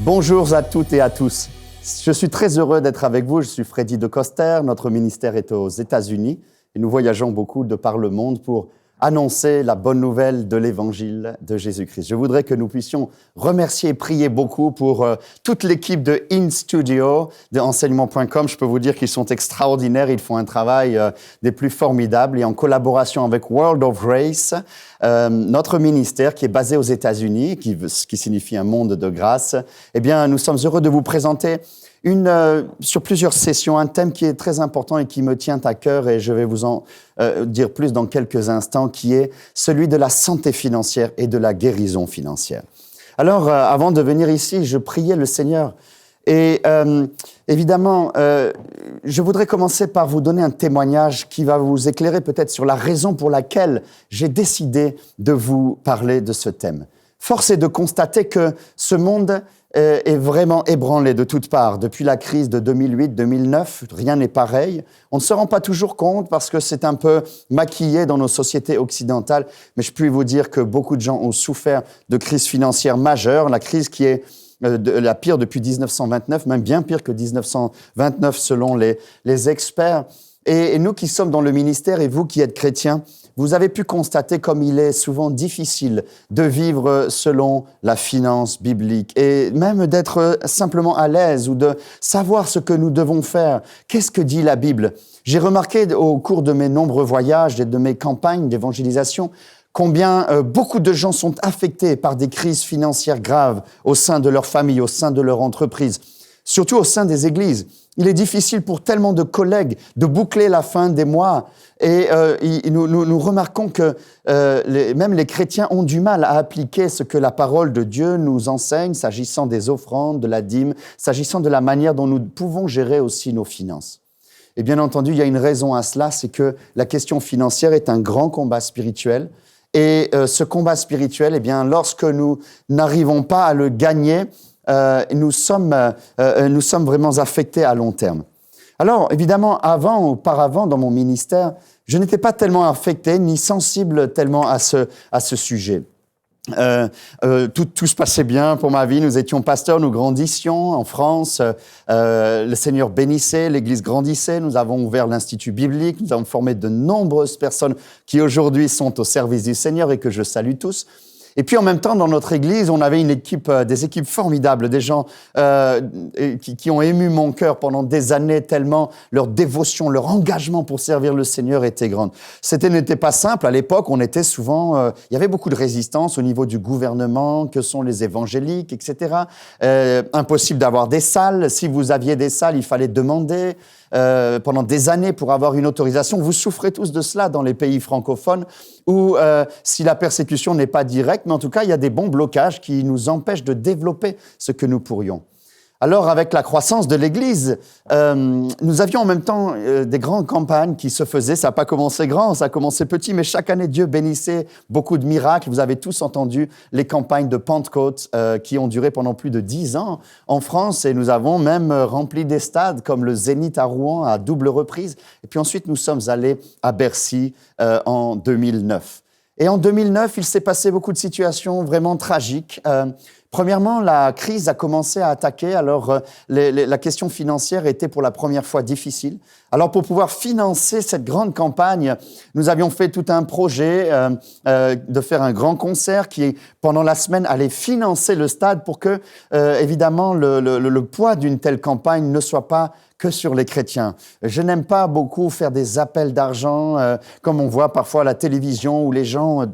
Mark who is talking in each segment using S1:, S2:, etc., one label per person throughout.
S1: Bonjour à toutes et à tous. Je suis très heureux d'être avec vous. Je suis Freddy de Coster. Notre ministère est aux États-Unis et nous voyageons beaucoup de par le monde pour annoncer la bonne nouvelle de l'Évangile de Jésus-Christ. Je voudrais que nous puissions remercier et prier beaucoup pour toute l'équipe de InStudio, de enseignement.com. Je peux vous dire qu'ils sont extraordinaires. Ils font un travail des plus formidables. Et en collaboration avec World of Grace, notre ministère qui est basé aux États-Unis, qui signifie un monde de grâce, eh bien, nous sommes heureux de vous présenter sur plusieurs sessions, un thème qui est très important et qui me tient à cœur, et je vais vous en dire plus dans quelques instants, qui est celui de la santé financière et de la guérison financière. Alors, avant de venir ici, je priais le Seigneur. Et évidemment, je voudrais commencer par vous donner un témoignage qui va vous éclairer peut-être sur la raison pour laquelle j'ai décidé de vous parler de ce thème. Force est de constater que ce monde est vraiment ébranlé de toutes parts. Depuis la crise de 2008-2009, rien n'est pareil. On ne se rend pas toujours compte parce que c'est un peu maquillé dans nos sociétés occidentales, mais je puis vous dire que beaucoup de gens ont souffert de crises financières majeures, la crise qui est la pire depuis 1929, même bien pire que 1929 selon les experts. Et nous qui sommes dans le ministère et vous qui êtes chrétiens, vous avez pu constater comme il est souvent difficile de vivre selon la finance biblique et même d'être simplement à l'aise ou de savoir ce que nous devons faire. Qu'est-ce que dit la Bible? J'ai remarqué au cours de mes nombreux voyages et de mes campagnes d'évangélisation combien beaucoup de gens sont affectés par des crises financières graves au sein de leur famille, au sein de leur entreprise, surtout au sein des églises. Il est difficile pour tellement de collègues de boucler la fin des mois. Et nous remarquons que même les chrétiens ont du mal à appliquer ce que la parole de Dieu nous enseigne, s'agissant des offrandes, de la dîme, s'agissant de la manière dont nous pouvons gérer aussi nos finances. Et bien entendu, il y a une raison à cela, c'est que la question financière est un grand combat spirituel. Et ce combat spirituel, eh bien, lorsque nous n'arrivons pas à le gagner, nous sommes vraiment affectés à long terme. Alors, évidemment, auparavant, dans mon ministère, je n'étais pas tellement affecté ni sensible tellement à ce sujet. Tout se passait bien pour ma vie. Nous étions pasteurs, nous grandissions en France. Le Seigneur bénissait, l'Église grandissait. Nous avons ouvert l'Institut biblique. Nous avons formé de nombreuses personnes qui aujourd'hui sont au service du Seigneur et que je salue tous. Et puis en même temps, dans notre Église, on avait des équipes formidables, des gens qui ont ému mon cœur pendant des années, tellement leur dévotion, leur engagement pour servir le Seigneur était grande. N'était pas simple. À l'époque, on était souvent... il y avait beaucoup de résistance au niveau du gouvernement, que sont les évangéliques, etc. Impossible d'avoir des salles. Si vous aviez des salles, il fallait demander pendant des années pour avoir une autorisation. Vous souffrez tous de cela dans les pays francophones où si la persécution n'est pas directe, mais en tout cas, il y a des bons blocages qui nous empêchent de développer ce que nous pourrions. Alors, avec la croissance de l'Église, nous avions en même temps des grandes campagnes qui se faisaient. Ça n'a pas commencé grand, ça a commencé petit, mais chaque année, Dieu bénissait beaucoup de miracles. Vous avez tous entendu les campagnes de Pentecôte qui ont duré pendant plus de 10 ans en France, et nous avons même rempli des stades comme le Zénith à Rouen à double reprise. Et puis ensuite, nous sommes allés à Bercy en 2009. Et en 2009, il s'est passé beaucoup de situations vraiment tragiques. Premièrement, la crise a commencé à attaquer. Alors, la question financière était pour la première fois difficile. Alors, pour pouvoir financer cette grande campagne, nous avions fait tout un projet de faire un grand concert qui, pendant la semaine, allait financer le stade pour que, évidemment, le poids d'une telle campagne ne soit pas que sur les chrétiens. Je n'aime pas beaucoup faire des appels d'argent, comme on voit parfois à la télévision où les gens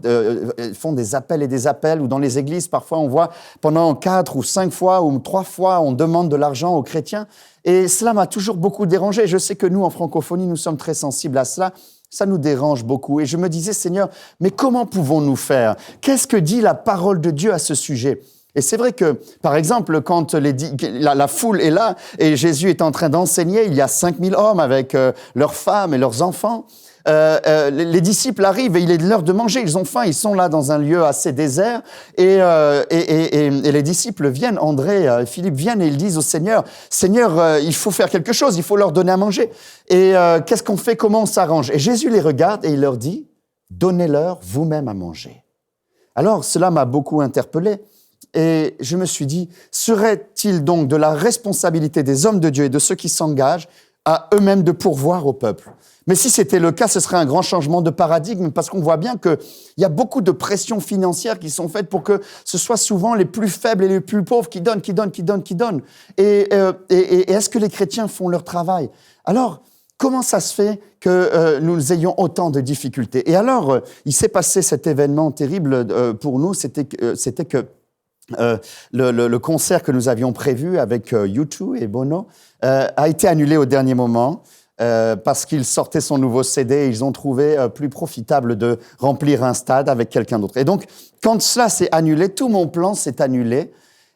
S1: font des appels, ou dans les églises, parfois on voit pendant 4 ou 5 fois ou 3 fois, on demande de l'argent aux chrétiens. Et cela m'a toujours beaucoup dérangé. Je sais que nous, en francophonie, nous sommes très sensibles à cela. Ça nous dérange beaucoup. Et je me disais, Seigneur, mais comment pouvons-nous faire? Qu'est-ce que dit la parole de Dieu à ce sujet? Et c'est vrai que, par exemple, quand la foule est là et Jésus est en train d'enseigner, il y a 5000 hommes avec leurs femmes et leurs enfants. Les disciples arrivent et il est l'heure de manger. Ils ont faim, ils sont là dans un lieu assez désert. Et les disciples viennent, André et Philippe viennent et ils disent au Seigneur, « Seigneur, il faut faire quelque chose, il faut leur donner à manger. Et qu'est-ce qu'on fait, comment on s'arrange ?» Et Jésus les regarde et il leur dit, « Donnez-leur vous-même à manger. » Alors, cela m'a beaucoup interpellé. et je me suis dit, serait-il donc de la responsabilité des hommes de Dieu et de ceux qui s'engagent à eux-mêmes de pourvoir au peuple? Mais si c'était le cas, ce serait un grand changement de paradigme parce qu'on voit bien qu'il y a beaucoup de pressions financières qui sont faites pour que ce soit souvent les plus faibles et les plus pauvres qui donnent. Et est-ce que les chrétiens font leur travail? Alors, comment ça se fait que nous ayons autant de difficultés? Et alors, il s'est passé cet événement terrible pour nous, c'était que le concert que nous avions prévu avec U2 et Bono a été annulé au dernier moment. Parce qu'il sortait son nouveau CD et ils ont trouvé plus profitable de remplir un stade avec quelqu'un d'autre. Et donc, quand cela s'est annulé, tout mon plan s'est annulé.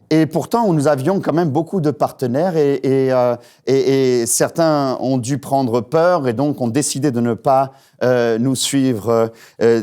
S1: Et pourtant, nous avions quand même beaucoup de partenaires et certains ont dû prendre peur et donc ont décidé de ne pas nous suivre,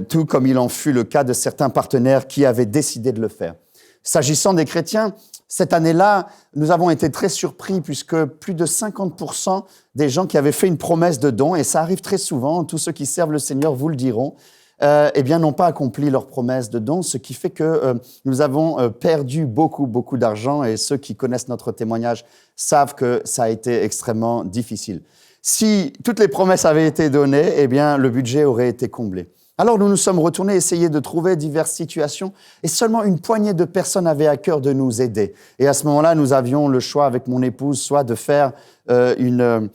S1: tout comme il en fut le cas de certains partenaires qui avaient décidé de le faire. S'agissant des chrétiens, cette année-là, nous avons été très surpris puisque plus de 50% des gens qui avaient fait une promesse de don, et ça arrive très souvent, tous ceux qui servent le Seigneur vous le diront, eh bien, n'ont pas accompli leur promesse de don, ce qui fait que nous avons perdu beaucoup d'argent et ceux qui connaissent notre témoignage savent que ça a été extrêmement difficile. Si toutes les promesses avaient été données, eh bien, le budget aurait été comblé. Alors nous nous sommes retournés essayer de trouver diverses situations et seulement une poignée de personnes avaient à cœur de nous aider. Et à ce moment-là, nous avions le choix avec mon épouse soit de faire une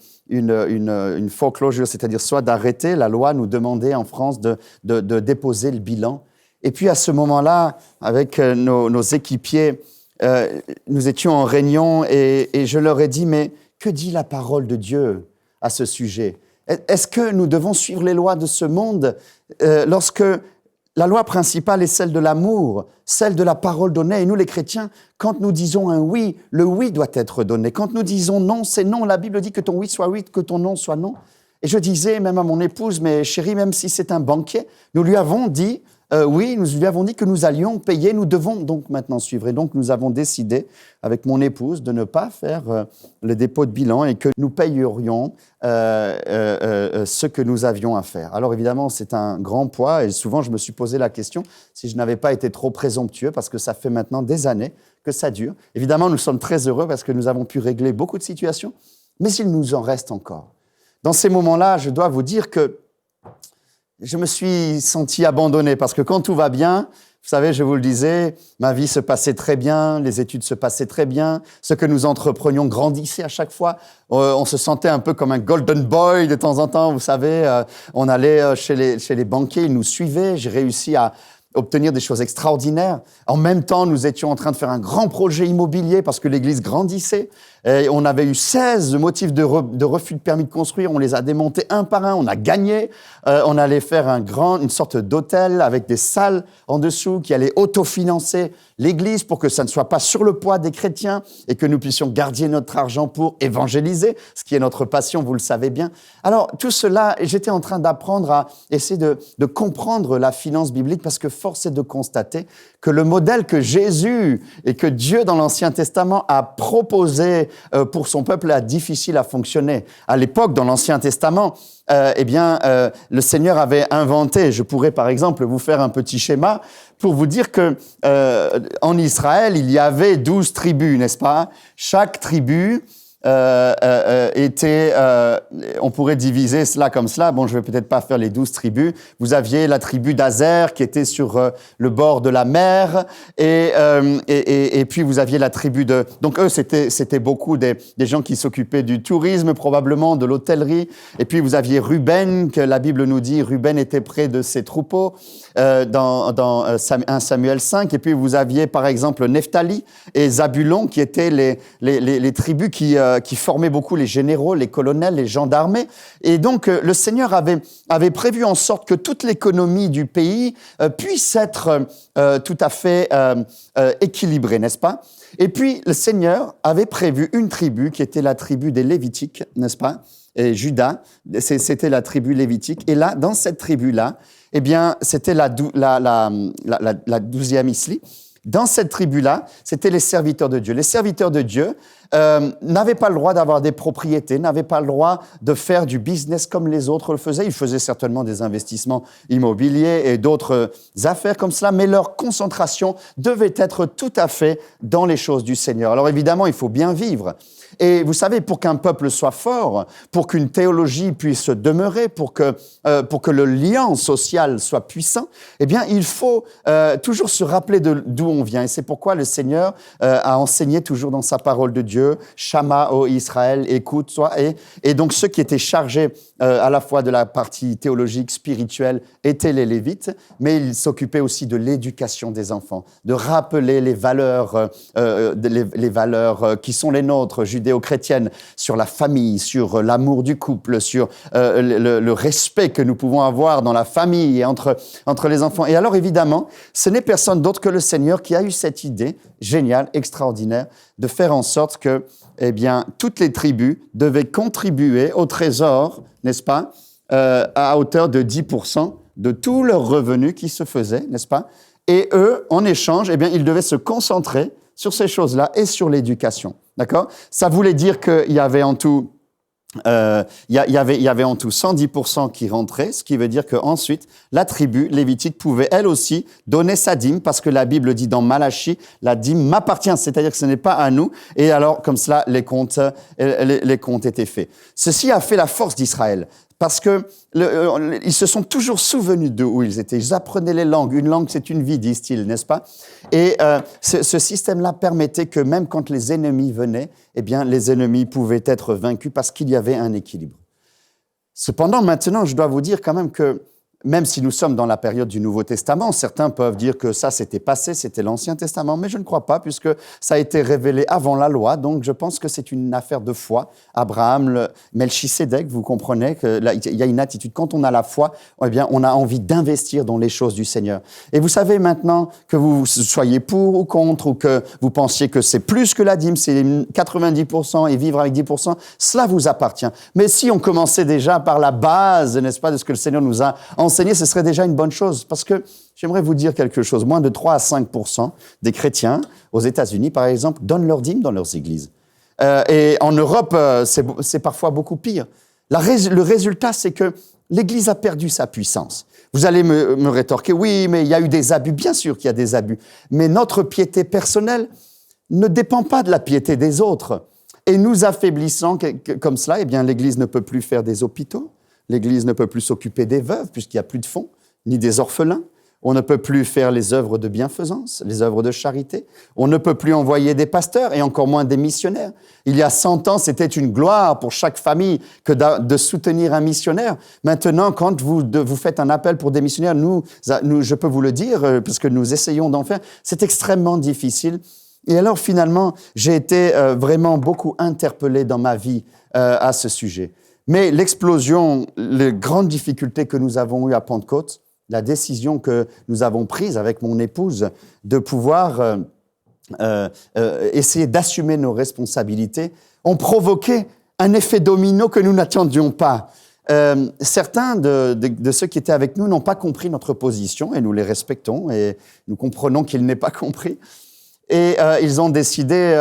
S1: foreclosure, c'est-à-dire soit d'arrêter. La loi nous demandait en France de déposer le bilan. Et puis à ce moment-là, avec nos équipiers, nous étions en réunion et je leur ai dit, mais que dit la parole de Dieu à ce sujet ? Est-ce que nous devons suivre les lois de ce monde lorsque la loi principale est celle de l'amour, celle de la parole donnée? Et nous, les chrétiens, quand nous disons un oui, le oui doit être donné. Quand nous disons non, c'est non. La Bible dit que ton oui soit oui, que ton non soit non. Et je disais même à mon épouse, mais chérie, même si c'est un banquier, nous lui avons dit, oui, nous lui avons dit que nous allions payer, nous devons donc maintenant suivre. Et donc, nous avons décidé, avec mon épouse, de ne pas faire le dépôt de bilan et que nous payerions ce que nous avions à faire. Alors, évidemment, c'est un grand poids et souvent, je me suis posé la question si je n'avais pas été trop présomptueux parce que ça fait maintenant des années que ça dure. Évidemment, nous sommes très heureux parce que nous avons pu régler beaucoup de situations, mais il nous en reste encore. Dans ces moments-là, je dois vous dire que je me suis senti abandonné parce que quand tout va bien, vous savez, je vous le disais, ma vie se passait très bien, les études se passaient très bien, ce que nous entreprenions grandissait à chaque fois. On se sentait un peu comme un golden boy de temps en temps, vous savez. On allait chez les banquiers, ils nous suivaient. J'ai réussi à obtenir des choses extraordinaires. En même temps, nous étions en train de faire un grand projet immobilier parce que l'Église grandissait. Et on avait eu 16 motifs de refus de permis de construire. On les a démontés un par un. On a gagné. On allait faire une sorte d'hôtel avec des salles en dessous qui allaient autofinancer l'Église pour que ça ne soit pas sur le poids des chrétiens et que nous puissions garder notre argent pour évangéliser, ce qui est notre passion, vous le savez bien. Alors, tout cela, j'étais en train d'apprendre à essayer de comprendre la finance biblique parce que force est de constater que le modèle que Jésus et que Dieu dans l'Ancien Testament a proposé pour son peuple est difficile à fonctionner. À l'époque, dans l'Ancien Testament, le Seigneur avait inventé, je pourrais par exemple vous faire un petit schéma pour vous dire que en Israël, il y avait 12 tribus, n'est-ce pas? Chaque tribu était, on pourrait diviser cela comme cela. Bon, je vais peut-être pas faire les 12 tribus. Vous aviez la tribu d'Azer qui était sur le bord de la mer, et puis vous aviez la tribu de. Donc eux, c'était beaucoup des gens qui s'occupaient du tourisme, probablement de l'hôtellerie. Et puis vous aviez Ruben, que la Bible nous dit, Ruben était près de ses troupeaux dans 1 Samuel 5. Et puis vous aviez par exemple Nephtali et Zabulon, qui étaient les tribus qui formaient beaucoup les généraux, les colonels, les gens d'armée. Et donc, le Seigneur avait prévu en sorte que toute l'économie du pays puisse être tout à fait équilibrée, n'est-ce pas? Et puis, le Seigneur avait prévu une tribu qui était la tribu des Lévitiques, n'est-ce pas? Et Juda, c'était la tribu lévitique. Et là, dans cette tribu-là, eh bien, c'était la 12e ici. Dans cette tribu-là, c'était les serviteurs de Dieu. Les serviteurs de Dieu n'avaient pas le droit d'avoir des propriétés, n'avaient pas le droit de faire du business comme les autres le faisaient. Ils faisaient certainement des investissements immobiliers et d'autres affaires comme cela, mais leur concentration devait être tout à fait dans les choses du Seigneur. Alors évidemment, il faut bien vivre. Et vous savez, pour qu'un peuple soit fort, pour qu'une théologie puisse demeurer, pour que le lien social soit puissant, eh bien, il faut toujours se rappeler d'où on vient. Et c'est pourquoi le Seigneur a enseigné toujours dans sa parole de Dieu, « Shama, ô Israël, écoute-toi ». Et donc, ceux qui étaient chargés à la fois de la partie théologique, spirituelle, étaient les Lévites, mais ils s'occupaient aussi de l'éducation des enfants, de rappeler les valeurs qui sont les nôtres, judéo-chrétiennes, sur la famille, sur l'amour du couple, sur le respect que nous pouvons avoir dans la famille et entre les enfants. Et alors, évidemment, ce n'est personne d'autre que le Seigneur qui a eu cette idée géniale, extraordinaire, de faire en sorte que, eh bien, toutes les tribus devaient contribuer au trésor, n'est-ce pas, à hauteur de 10% de tous leurs revenus qui se faisaient, n'est-ce pas? Et eux, en échange, eh bien, ils devaient se concentrer sur ces choses-là et sur l'éducation. D'accord? Ça voulait dire qu'il y avait en tout, il y avait en tout 110% qui rentraient, ce qui veut dire qu'ensuite, la tribu lévitique pouvait elle aussi donner sa dîme, parce que la Bible dit dans Malachie, la dîme m'appartient, c'est-à-dire que ce n'est pas à nous. Et alors, comme cela, les comptes étaient faits. Ceci a fait la force d'Israël. Parce que ils se sont toujours souvenus d'où ils étaient. Ils apprenaient les langues. Une langue, c'est une vie, disent-ils, n'est-ce pas? Et ce système-là permettait que même quand les ennemis venaient, eh bien, les ennemis pouvaient être vaincus parce qu'il y avait un équilibre. Cependant, maintenant, je dois vous dire quand même que même si nous sommes dans la période du Nouveau Testament, certains peuvent dire que ça, c'était passé, c'était l'Ancien Testament, mais je ne crois pas, puisque ça a été révélé avant la loi, donc je pense que c'est une affaire de foi. Abraham, Melchisédek, vous comprenez qu'il y a une attitude. Quand on a la foi, eh bien, on a envie d'investir dans les choses du Seigneur. Et vous savez maintenant, que vous soyez pour ou contre, ou que vous pensiez que c'est plus que la dîme, c'est 90% et vivre avec 10%, cela vous appartient. Mais si on commençait déjà par la base, n'est-ce pas, de ce que le Seigneur nous a enseigner, ce serait déjà une bonne chose, parce que j'aimerais vous dire quelque chose. Moins de 3 à 5% des chrétiens aux États-Unis, par exemple, donnent leur dîme dans leurs églises. Et en Europe, c'est parfois beaucoup pire. Le résultat, c'est que l'Église a perdu sa puissance. Vous allez me rétorquer, oui, mais il y a eu des abus. Bien sûr qu'il y a des abus. Mais notre piété personnelle ne dépend pas de la piété des autres. Et nous affaiblissant comme cela, eh bien, l'Église ne peut plus faire des hôpitaux. L'Église ne peut plus s'occuper des veuves puisqu'il n'y a plus de fonds, ni des orphelins. On ne peut plus faire les œuvres de bienfaisance, les œuvres de charité. On ne peut plus envoyer des pasteurs et encore moins des missionnaires. Il y a 100 ans, c'était une gloire pour chaque famille que de soutenir un missionnaire. Maintenant, quand vous faites un appel pour des missionnaires, nous, je peux vous le dire, parce que nous essayons d'en faire, c'est extrêmement difficile. Et alors, finalement, j'ai été vraiment beaucoup interpellé dans ma vie à ce sujet. Mais l'explosion, les grandes difficultés que nous avons eues à Pentecôte, la décision que nous avons prise avec mon épouse de pouvoir essayer d'assumer nos responsabilités, ont provoqué un effet domino que nous n'attendions pas. Certains de ceux qui étaient avec nous n'ont pas compris notre position et nous les respectons et nous comprenons qu'ils n'aient pas compris. Et ils ont décidé,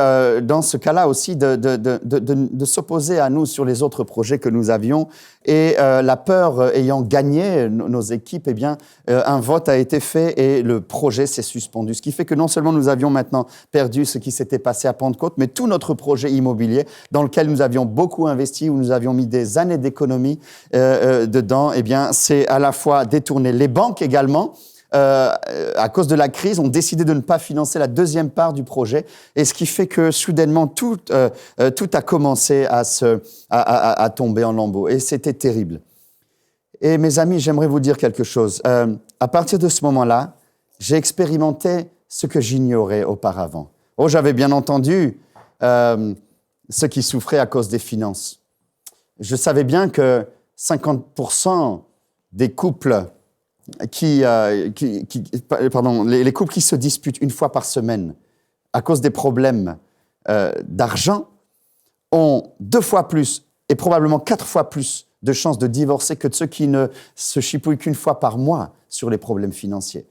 S1: dans ce cas-là aussi, de s'opposer à nous sur les autres projets que nous avions. Et la peur ayant gagné nos équipes, eh bien, un vote a été fait et le projet s'est suspendu. Ce qui fait que non seulement nous avions maintenant perdu ce qui s'était passé à Pentecôte, mais tout notre projet immobilier, dans lequel nous avions beaucoup investi, où nous avions mis des années d'économie dedans, eh bien, c'est à la fois détourné. Les banques également, à cause de la crise, ont décidé de ne pas financer la deuxième part du projet, et ce qui fait que soudainement tout a commencé à tomber en lambeaux, et c'était terrible. Et mes amis, j'aimerais vous dire quelque chose. À partir de ce moment-là, j'ai expérimenté ce que j'ignorais auparavant. Oh, j'avais bien entendu ceux qui souffraient à cause des finances. Je savais bien que 50% des couples les couples qui se disputent une fois par semaine à cause des problèmes d'argent ont 2 fois plus et probablement 4 fois plus de chances de divorcer que de ceux qui ne se chipouillent qu'une fois par mois sur les problèmes financiers.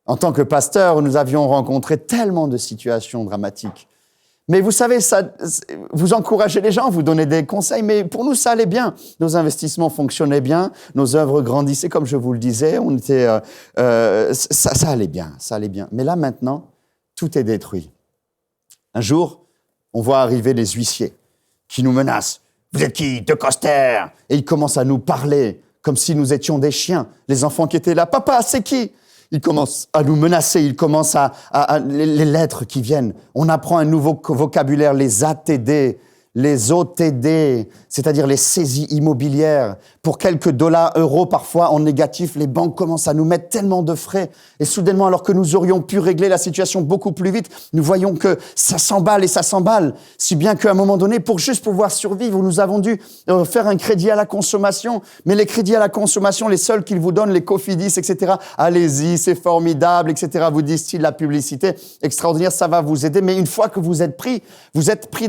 S1: En tant que pasteur, nous avions rencontré tellement de situations dramatiques. Mais vous savez, vous encouragez les gens, vous donnez des conseils, mais pour nous, ça allait bien. Nos investissements fonctionnaient bien, nos œuvres grandissaient, comme je vous le disais. Ça allait bien, ça allait bien. Mais là, maintenant, tout est détruit. Un jour, on voit arriver les huissiers qui nous menacent. « Vous êtes qui? De Coster ?» Et ils commencent à nous parler comme si nous étions des chiens. Les enfants qui étaient là, « Papa, c'est qui ?» Ils commencent à nous menacer, ils commencent les lettres qui viennent. On apprend un nouveau vocabulaire, les ATD, les OTD, c'est-à-dire les saisies immobilières. Pour quelques dollars, euros, parfois en négatif, les banques commencent à nous mettre tellement de frais. Et soudainement, alors que nous aurions pu régler la situation beaucoup plus vite, nous voyons que ça s'emballe et ça s'emballe. Si bien qu'à un moment donné, pour juste pouvoir survivre, nous avons dû faire un crédit à la consommation. Mais les crédits à la consommation, les seuls qu'ils vous donnent, les Cofidis, etc. Allez-y, c'est formidable, etc. Vous disent-ils la publicité extraordinaire, ça va vous aider. Mais une fois que vous êtes pris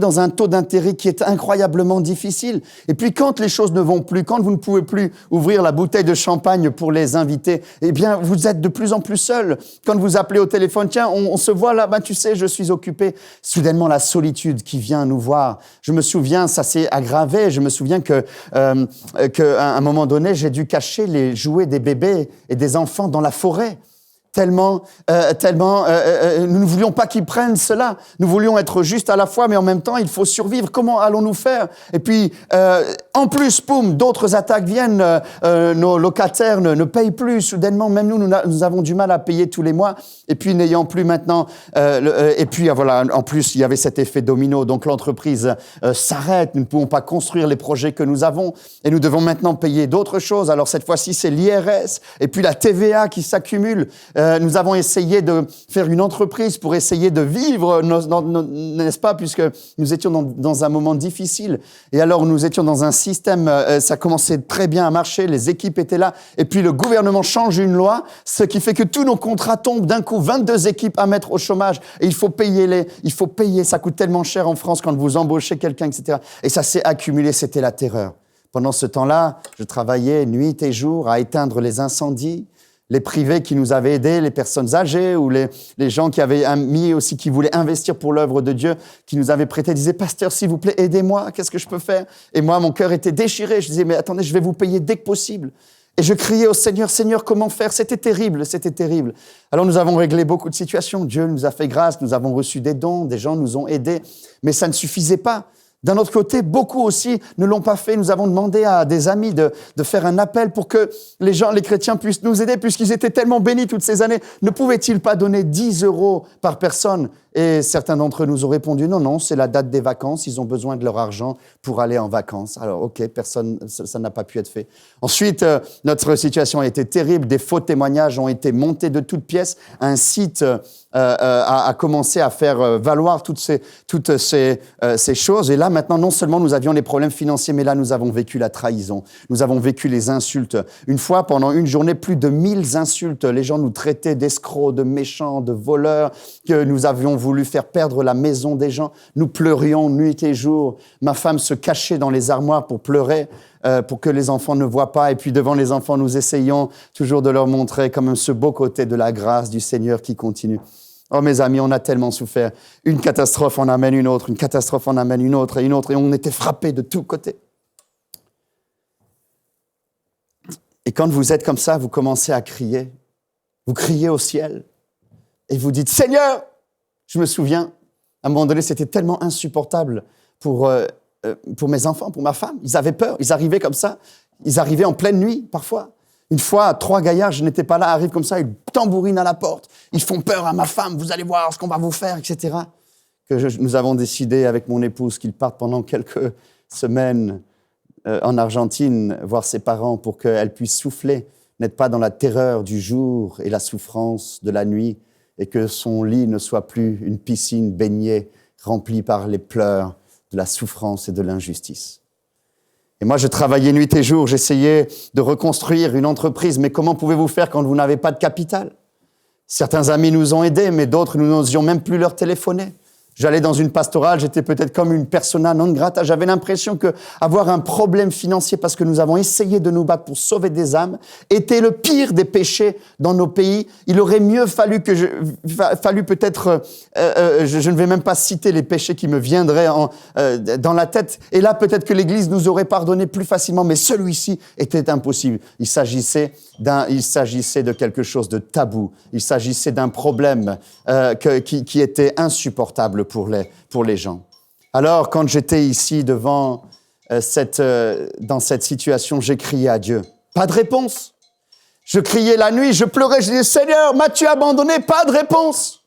S1: dans un taux d'intérêt qui est incroyablement difficile. Et puis quand les choses ne vont plus, quand vous ne pouvez plus ouvrir la bouteille de champagne pour les invités, eh bien vous êtes de plus en plus seul. Quand vous appelez au téléphone, tiens, on se voit là, tu sais, je suis occupé. Soudainement la solitude qui vient nous voir. Je me souviens, ça s'est aggravé. Je me souviens qu'à un moment donné, j'ai dû cacher les jouets des bébés et des enfants dans la forêt. Tellement, nous ne voulions pas qu'ils prennent cela. Nous voulions être justes à la fois, mais en même temps, il faut survivre. Comment allons-nous faire? Et puis, en plus, boum, d'autres attaques viennent. Nos locataires ne payent plus. Soudainement, même nous avons du mal à payer tous les mois. Et puis, n'ayant plus maintenant... et puis, voilà, en plus, il y avait cet effet domino. Donc, l'entreprise s'arrête. Nous ne pouvons pas construire les projets que nous avons. Et nous devons maintenant payer d'autres choses. Alors, cette fois-ci, c'est l'IRS. Et puis, la TVA qui s'accumule. Nous avons essayé de faire une entreprise pour essayer de vivre, n'est-ce pas, puisque nous étions dans un moment difficile. Et alors, nous étions dans un système, ça commençait très bien à marcher, les équipes étaient là. Et puis, le gouvernement change une loi, ce qui fait que tous nos contrats tombent d'un coup, 22 équipes à mettre au chômage. Et il faut payer, ça coûte tellement cher en France quand vous embauchez quelqu'un, etc. Et ça s'est accumulé, c'était la terreur. Pendant ce temps-là, je travaillais nuit et jour à éteindre les incendies. Les privés qui nous avaient aidés, les personnes âgées ou les gens qui avaient mis aussi, qui voulaient investir pour l'œuvre de Dieu, qui nous avaient prêté, disaient « Pasteur, s'il vous plaît, aidez-moi, qu'est-ce que je peux faire ?» Et moi, mon cœur était déchiré. Je disais « Mais attendez, je vais vous payer dès que possible. » Et je criais au Seigneur, « Seigneur, comment faire ?» C'était terrible, c'était terrible. Alors nous avons réglé beaucoup de situations. Dieu nous a fait grâce, nous avons reçu des dons, des gens nous ont aidés, mais ça ne suffisait pas. D'un autre côté, beaucoup aussi ne l'ont pas fait. Nous avons demandé à des amis de faire un appel pour que les chrétiens puissent nous aider, puisqu'ils étaient tellement bénis toutes ces années. Ne pouvaient-ils pas donner 10 € par personne? Et certains d'entre eux nous ont répondu, non, c'est la date des vacances, ils ont besoin de leur argent pour aller en vacances. Alors, ok, ça n'a pas pu être fait. Ensuite, notre situation a été terrible, des faux témoignages ont été montés de toutes pièces. Un site a commencé à faire valoir toutes ces choses. Et là, maintenant, non seulement nous avions les problèmes financiers, mais là, nous avons vécu la trahison. Nous avons vécu les insultes. Une fois, pendant une journée, plus de 1000 insultes. Les gens nous traitaient d'escrocs, de méchants, de voleurs, que nous avions voulu faire perdre la maison des gens. Nous pleurions nuit et jour. Ma femme se cachait dans les armoires pour pleurer, pour que les enfants ne voient pas. Et puis devant les enfants, nous essayons toujours de leur montrer comme ce beau côté de la grâce du Seigneur qui continue. Oh mes amis, on a tellement souffert. Une catastrophe en amène une autre, une catastrophe en amène une autre, et on était frappés de tous côtés. Et quand vous êtes comme ça, vous commencez à crier. Vous criez au ciel et vous dites « Seigneur !» Je me souviens, à un moment donné, c'était tellement insupportable pour mes enfants, pour ma femme. Ils avaient peur, ils arrivaient comme ça. Ils arrivaient en pleine nuit, parfois. Une fois, 3 gaillards, je n'étais pas là, arrivent comme ça, ils tambourinent à la porte. Ils font peur à ma femme, vous allez voir ce qu'on va vous faire, etc. Nous avons décidé avec mon épouse qu'ils partent pendant quelques semaines en Argentine, voir ses parents pour qu'elle puisse souffler, n'être pas dans la terreur du jour et la souffrance de la nuit, et que son lit ne soit plus une piscine baignée, remplie par les pleurs de la souffrance et de l'injustice. Et moi, je travaillais nuit et jour, j'essayais de reconstruire une entreprise, mais comment pouvez-vous faire quand vous n'avez pas de capital? Certains amis nous ont aidés, mais d'autres, nous n'osions même plus leur téléphoner. J'allais dans une pastorale, j'étais peut-être comme une persona non grata. J'avais l'impression que avoir un problème financier parce que nous avons essayé de nous battre pour sauver des âmes était le pire des péchés dans nos pays. Il aurait mieux fallu peut-être, je ne vais même pas citer les péchés qui me viendraient dans la tête. Et là, peut-être que l'Église nous aurait pardonné plus facilement, mais celui-ci était impossible. Il s'agissait de quelque chose de tabou. Il s'agissait d'un problème qui était insupportable pour les gens. Alors, quand j'étais ici dans cette situation, j'ai crié à Dieu. Pas de réponse. Je criais la nuit, je pleurais, je disais, Seigneur, m'as-tu abandonné? Pas de réponse.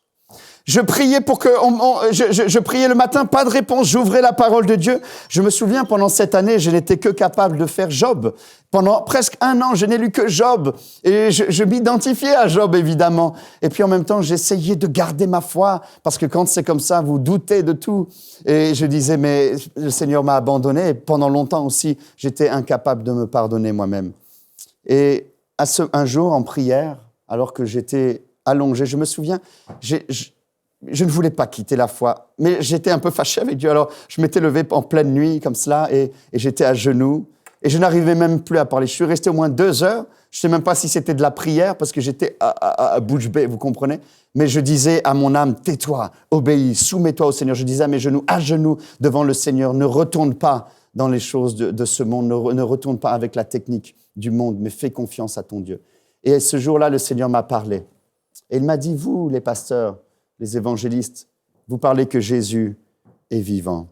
S1: Je priais je priais le matin, pas de réponse. J'ouvrais la parole de Dieu. Je me souviens, pendant cette année, je n'étais que capable de faire Job. Pendant presque 1 an, je n'ai lu que Job. Et je m'identifiais à Job, évidemment. Et puis en même temps, j'essayais de garder ma foi. Parce que quand c'est comme ça, vous doutez de tout. Et je disais, mais le Seigneur m'a abandonné. Et pendant longtemps aussi, j'étais incapable de me pardonner moi-même. Et un jour, en prière, alors que j'étais allongé, je me souviens, je ne voulais pas quitter la foi, mais j'étais un peu fâché avec Dieu. Alors, je m'étais levé en pleine nuit, comme cela, et j'étais à genoux. Et je n'arrivais même plus à parler. Je suis resté au moins 2 heures. Je ne sais même pas si c'était de la prière, parce que j'étais à bouche bée, vous comprenez? Mais je disais à mon âme, tais-toi, obéis, soumets-toi au Seigneur. Je disais à mes genoux, à genoux devant le Seigneur, ne retourne pas dans les choses de ce monde, ne retourne pas avec la technique du monde, mais fais confiance à ton Dieu. Et ce jour-là, le Seigneur m'a parlé. Et il m'a dit, vous, les pasteurs, les évangélistes, vous parlez que Jésus est vivant.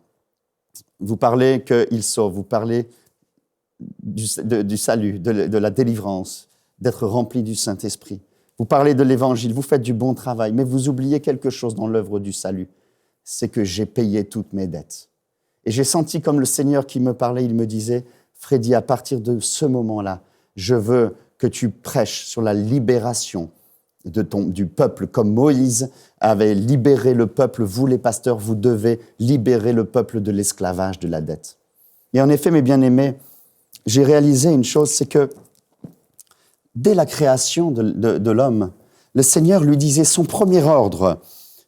S1: Vous parlez qu'il sauve. Vous parlez du salut, de la délivrance, d'être rempli du Saint-Esprit. Vous parlez de l'Évangile, vous faites du bon travail, mais vous oubliez quelque chose dans l'œuvre du salut. C'est que j'ai payé toutes mes dettes. Et j'ai senti comme le Seigneur qui me parlait, il me disait, Freddy, à partir de ce moment-là, je veux que tu prêches sur la libération du peuple, comme Moïse avait libéré le peuple. Vous, les pasteurs, vous devez libérer le peuple de l'esclavage, de la dette. Et en effet, mes bien-aimés, j'ai réalisé une chose, c'est que dès la création de l'homme, le Seigneur lui disait son premier ordre.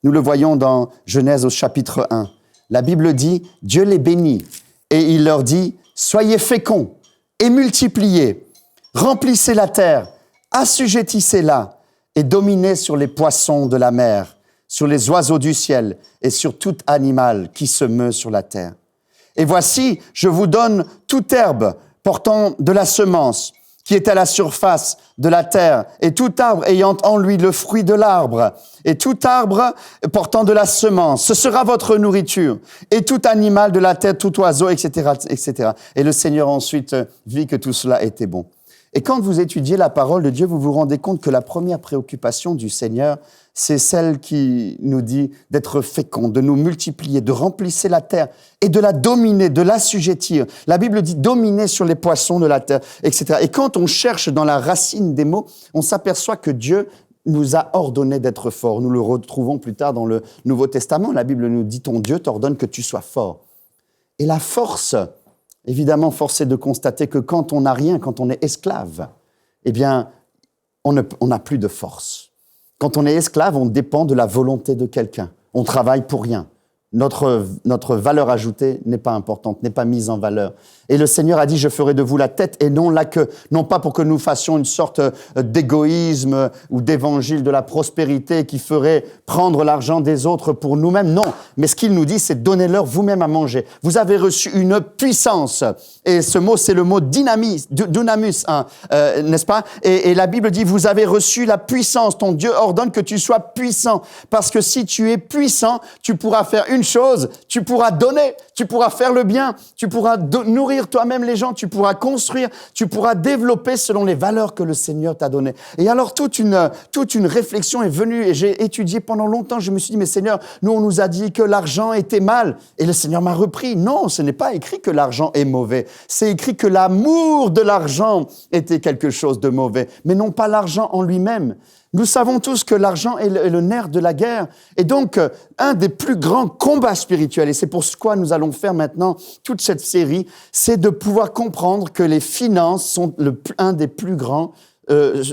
S1: Nous le voyons dans Genèse au chapitre 1. La Bible dit, Dieu les bénit et il leur dit, soyez féconds et multipliez, remplissez la terre, assujettissez-la et dominez sur les poissons de la mer, sur les oiseaux du ciel et sur tout animal qui se meut sur la terre. Et voici, je vous donne toute herbe portant de la semence qui est à la surface de la terre, et tout arbre ayant en lui le fruit de l'arbre, et tout arbre portant de la semence, ce sera votre nourriture, et tout animal de la terre, tout oiseau, etc., etc. Et le Seigneur ensuite vit que tout cela était bon. Et quand vous étudiez la parole de Dieu, vous vous rendez compte que la première préoccupation du Seigneur, c'est celle qui nous dit d'être fécond, de nous multiplier, de remplir la terre et de la dominer, de l'assujettir. La Bible dit dominer sur les poissons de la terre, etc. Et quand on cherche dans la racine des mots, on s'aperçoit que Dieu nous a ordonné d'être forts. Nous le retrouvons plus tard dans le Nouveau Testament. La Bible nous dit, ton Dieu t'ordonne que tu sois fort. Et la force, évidemment, force est de constater que quand on n'a rien, quand on est esclave, eh bien, on n'a plus de force. Quand on est esclave, on dépend de la volonté de quelqu'un. On travaille pour rien. Notre valeur ajoutée n'est pas importante, n'est pas mise en valeur. Et le Seigneur a dit, je ferai de vous la tête et non la queue. Non pas pour que nous fassions une sorte d'égoïsme ou d'évangile de la prospérité qui ferait prendre l'argent des autres pour nous-mêmes. Non, mais ce qu'il nous dit, c'est donnez-leur vous-même à manger. Vous avez reçu une puissance. Et ce mot, c'est le mot dynamis, dunamus, hein, n'est-ce pas? Et la Bible dit, vous avez reçu la puissance. Ton Dieu ordonne que tu sois puissant. Parce que si tu es puissant, tu pourras faire une chose, tu pourras donner, tu pourras faire le bien, tu pourras nourrir toi-même les gens, tu pourras construire, tu pourras développer selon les valeurs que le Seigneur t'a données. Et alors, toute une réflexion est venue et j'ai étudié pendant longtemps. Je me suis dit, mais Seigneur, nous, on nous a dit que l'argent était mal. Et le Seigneur m'a repris. Non, ce n'est pas écrit que l'argent est mauvais. C'est écrit que l'amour de l'argent était quelque chose de mauvais, mais non pas l'argent en lui-même. Nous savons tous que l'argent est le nerf de la guerre. Et donc, un des plus grands combats spirituels, et c'est pour ce quoi nous allons faire maintenant toute cette série, c'est de pouvoir comprendre que les finances sont un des plus grands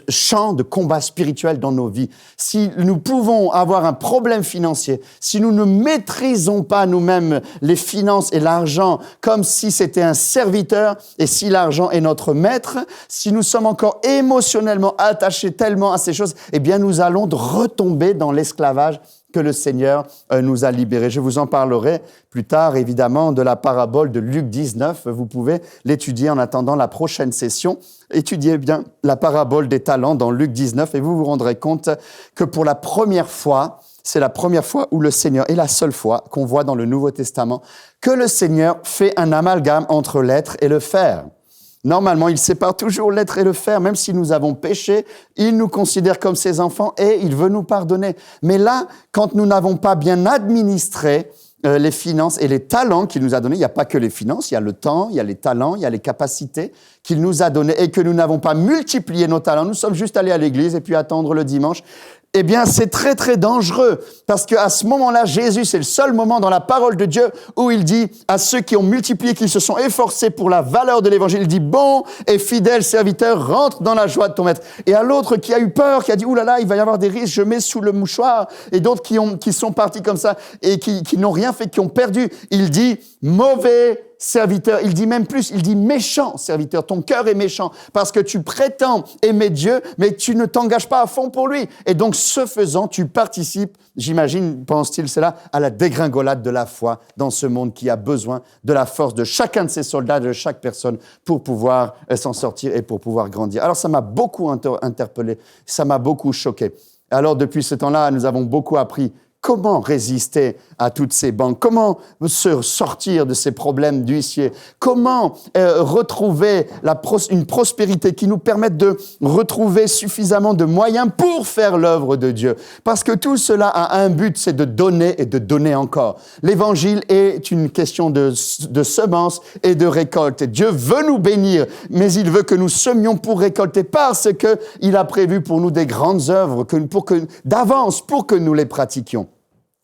S1: champ de combat spirituel dans nos vies. Si nous pouvons avoir un problème financier, si nous ne maîtrisons pas nous-mêmes les finances et l'argent comme si c'était un serviteur et si l'argent est notre maître, si nous sommes encore émotionnellement attachés tellement à ces choses, eh bien nous allons retomber dans l'esclavage que le Seigneur nous a libérés. Je vous en parlerai plus tard, évidemment, de la parabole de Luc 19. Vous pouvez l'étudier en attendant la prochaine session. Étudiez bien la parabole des talents dans Luc 19 et vous vous rendrez compte que pour la première fois, c'est la première fois où le Seigneur, et la seule fois qu'on voit dans le Nouveau Testament, que le Seigneur fait un amalgame entre l'être et le faire. Normalement, il sépare toujours l'être et le faire. Même si nous avons péché, il nous considère comme ses enfants et il veut nous pardonner. Mais là, quand nous n'avons pas bien administré les finances et les talents qu'il nous a donnés, il n'y a pas que les finances, il y a le temps, il y a les talents, il y a les capacités qu'il nous a données et que nous n'avons pas multiplié nos talents. Nous sommes juste allés à l'église et puis attendre le dimanche. Eh bien, c'est très, très dangereux parce qu'à ce moment-là, Jésus, c'est le seul moment dans la parole de Dieu où il dit à ceux qui ont multiplié, qui se sont efforcés pour la valeur de l'évangile, il dit « Bon et fidèle serviteur, rentre dans la joie de ton maître. » Et à l'autre qui a eu peur, qui a dit « Ouh là là, il va y avoir des risques, je mets sous le mouchoir. » Et d'autres qui sont partis comme ça et qui n'ont rien fait, qui ont perdu. Il dit « Mauvais serviteur », il dit même plus, il dit méchant serviteur, ton cœur est méchant parce que tu prétends aimer Dieu, mais tu ne t'engages pas à fond pour lui. Et donc, ce faisant, tu participes, j'imagine, pense-t-il cela, à la dégringolade de la foi dans ce monde qui a besoin de la force de chacun de ses soldats, de chaque personne pour pouvoir s'en sortir et pour pouvoir grandir. Alors, ça m'a beaucoup interpellé, ça m'a beaucoup choqué. Alors, depuis ce temps-là, nous avons beaucoup appris comment résister à toutes ces banques? Comment se sortir de ces problèmes d'huissier? Comment retrouver une prospérité qui nous permette de retrouver suffisamment de moyens pour faire l'œuvre de Dieu? Parce que tout cela a un but, c'est de donner et de donner encore. L'évangile est une question de semence et de récolte. Dieu veut nous bénir, mais il veut que nous semions pour récolter parce qu'il a prévu pour nous des grandes œuvres d'avance pour que nous les pratiquions.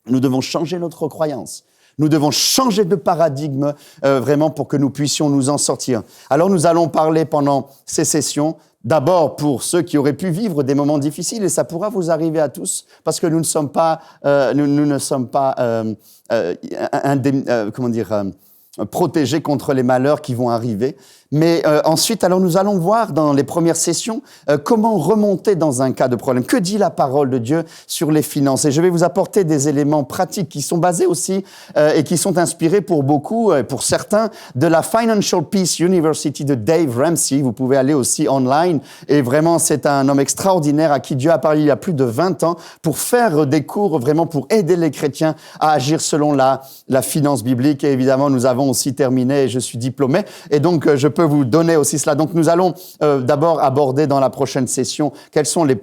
S1: Nous devons changer notre croyance. Nous devons changer de paradigme vraiment pour que nous puissions nous en sortir. Alors nous allons parler pendant ces sessions, d'abord pour ceux qui auraient pu vivre des moments difficiles, et ça pourra vous arriver à tous, parce que nous ne sommes pas, protégés contre les malheurs qui vont arriver. Mais ensuite, alors nous allons voir dans les premières sessions comment remonter dans un cas de problème. Que dit la parole de Dieu sur les finances? Et je vais vous apporter des éléments pratiques qui sont basés aussi et qui sont inspirés pour beaucoup, pour certains, de la Financial Peace University de Dave Ramsey. Vous pouvez aller aussi online. Et vraiment, c'est un homme extraordinaire à qui Dieu a parlé il y a plus de 20 ans pour faire des cours vraiment pour aider les chrétiens à agir selon la finance biblique. Et évidemment, nous avons aussi terminé, je suis diplômé. Et donc, je peux vous donner aussi cela. Donc, nous allons d'abord aborder dans la prochaine session quelles sont les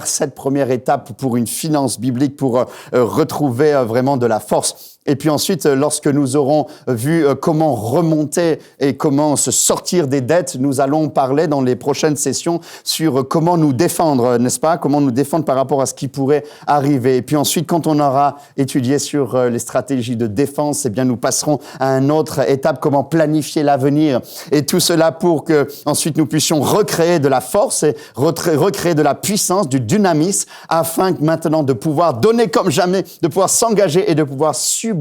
S1: 7 premières étapes pour une finance biblique pour retrouver vraiment de la force. Et puis ensuite, lorsque nous aurons vu comment remonter et comment se sortir des dettes, nous allons parler dans les prochaines sessions sur comment nous défendre, n'est-ce pas? Comment nous défendre par rapport à ce qui pourrait arriver. Et puis ensuite, quand on aura étudié sur les stratégies de défense, eh bien, nous passerons à une autre étape, comment planifier l'avenir. Et tout cela pour que ensuite nous puissions recréer de la force et recréer de la puissance, du dynamisme, afin que maintenant de pouvoir donner comme jamais, de pouvoir s'engager et de pouvoir sublimer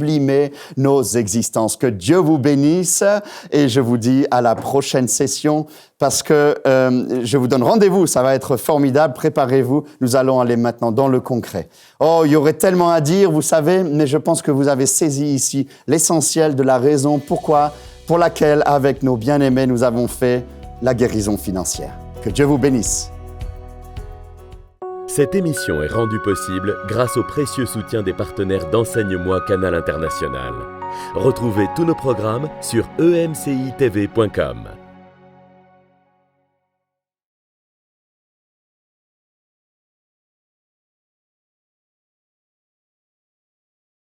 S1: nos existences. Que Dieu vous bénisse et je vous dis à la prochaine session parce que je vous donne rendez-vous, ça va être formidable, préparez-vous, nous allons aller maintenant dans le concret. Oh, il y aurait tellement à dire, vous savez, mais je pense que vous avez saisi ici l'essentiel de la raison pour laquelle, avec nos bien-aimés, nous avons fait la guérison financière. Que Dieu vous bénisse.
S2: Cette émission est rendue possible grâce au précieux soutien des partenaires d'Enseigne-moi Canal International. Retrouvez tous nos programmes sur emcitv.com.